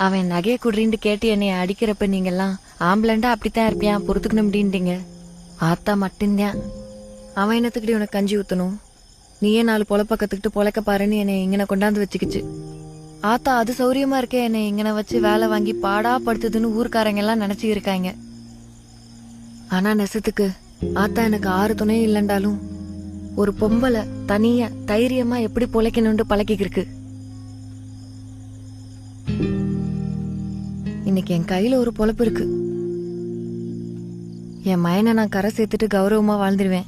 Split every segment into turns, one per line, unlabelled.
அவன் நகைய குடுறின்னு கேட்டு என்னைய அடிக்கிறப்ப நீங்கெல்லாம் ஆம்பளண்டா அப்படித்தான் இருப்பியான் பொறுத்துக்கணும் அப்படின்ட்டீங்க. ஆத்தா மட்டும்தான். அவன் என்னத்துக்கிட்ட உனக்கு கஞ்சி ஊத்தணும், நீயே 4 பொழப்ப கத்துக்கிட்டு பொழைக்க பாருன்னு என்னை இங்கன கொண்டாந்து வச்சுக்கிச்சு. ஆத்தா அது சௌரியமா இருக்கே என்னை இங்கன வச்சு வேலை வாங்கி பாடா படுத்துதுன்னு ஊர்க்காரங்க எல்லாம் நினைச்சு இருக்காங்க. ஆனா நெசத்துக்கு ஆத்தா எனக்கு 6 துணையும் இல்லைண்டாலும் ஒரு பொம்பளை தனியா தைரியமா எப்படி பொழைக்கணும்னு பழக்கிருக்கு. இன்னைக்கு என் கையில ஒரு பொழப்பு இருக்கு. என் மயனை நான் கரை சேர்த்துட்டு கௌரவமா வாழ்ந்துருவேன்.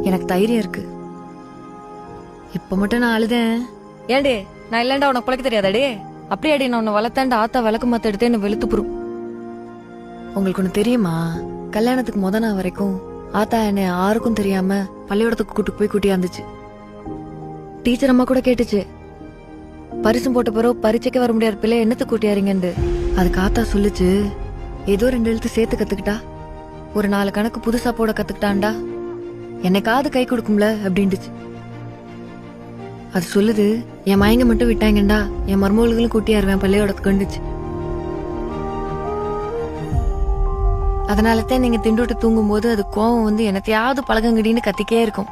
எனக்கு தைரியம் இருக்கு. இப்ப மட்டும் நான் அழுதேன். ஏண்டே நான் இல்லண்டா உனக்கு பொழைக்க தெரியாதாடே, அப்படியாடி நான் உன்னை வளர்த்தாண்ட ஆத்தா விளக்கு மாத்த எடுத்து என்ன வெளுத்து புரும். உங்களுக்கு ஒண்ணு தெரியுமா, கல்யாணத்துக்கு நாள் வரைக்கும் ஆத்தா என்னை யாருக்கும் தெரியாம பள்ளிக்கூடத்துக்கு கூட்டு கூட்டியாந்துச்சு. டீச்சர் அம்மா கூட கேட்டுச்சு, பரிசு போட்ட பிறகு பரீட்சைக்கு வர முடியாத பிள்ளை என்னத்துக்கு கூட்டியாருங்கன்னு. அதுக்கு ஆத்தா சொல்லுச்சு, ஏதோ 2 எழுத்து சேர்த்து கத்துக்கிட்டா, ஒரு 4 கணக்கு புதுசா போட கத்துக்கிட்டான்டா, என்னைக்காவது கை கொடுக்கும்ல அப்படின்ட்டுச்சு. அது சொல்லுது, என் மயங்க மட்டும் விட்டாங்கண்டா என் மருமகளும் கூட்டியாருவேன் பள்ளியோடத்துக்கு கண்டுச்சு. அதனாலதான் நீங்க திண்டுட்டு தூங்கும் போது அது கோவம் வந்து என்னத்தையாவது பழகங்கடின்னு கத்திக்கே இருக்கும்.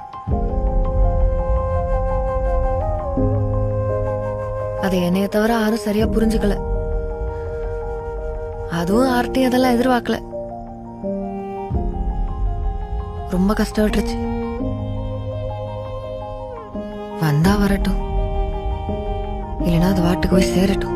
அதை என்னைய தவிர யாரும் சரியா புரிஞ்சுக்கல. அதுவும் ஆர்ட்டி அதெல்லாம் எதிர்பார்க்கல. ரொம்ப கஷ்டப்பட்டுருச்சு. வந்தா வரட்டும், இல்லைன்னா அது வாட்டுக்கு போய் சேரட்டும்.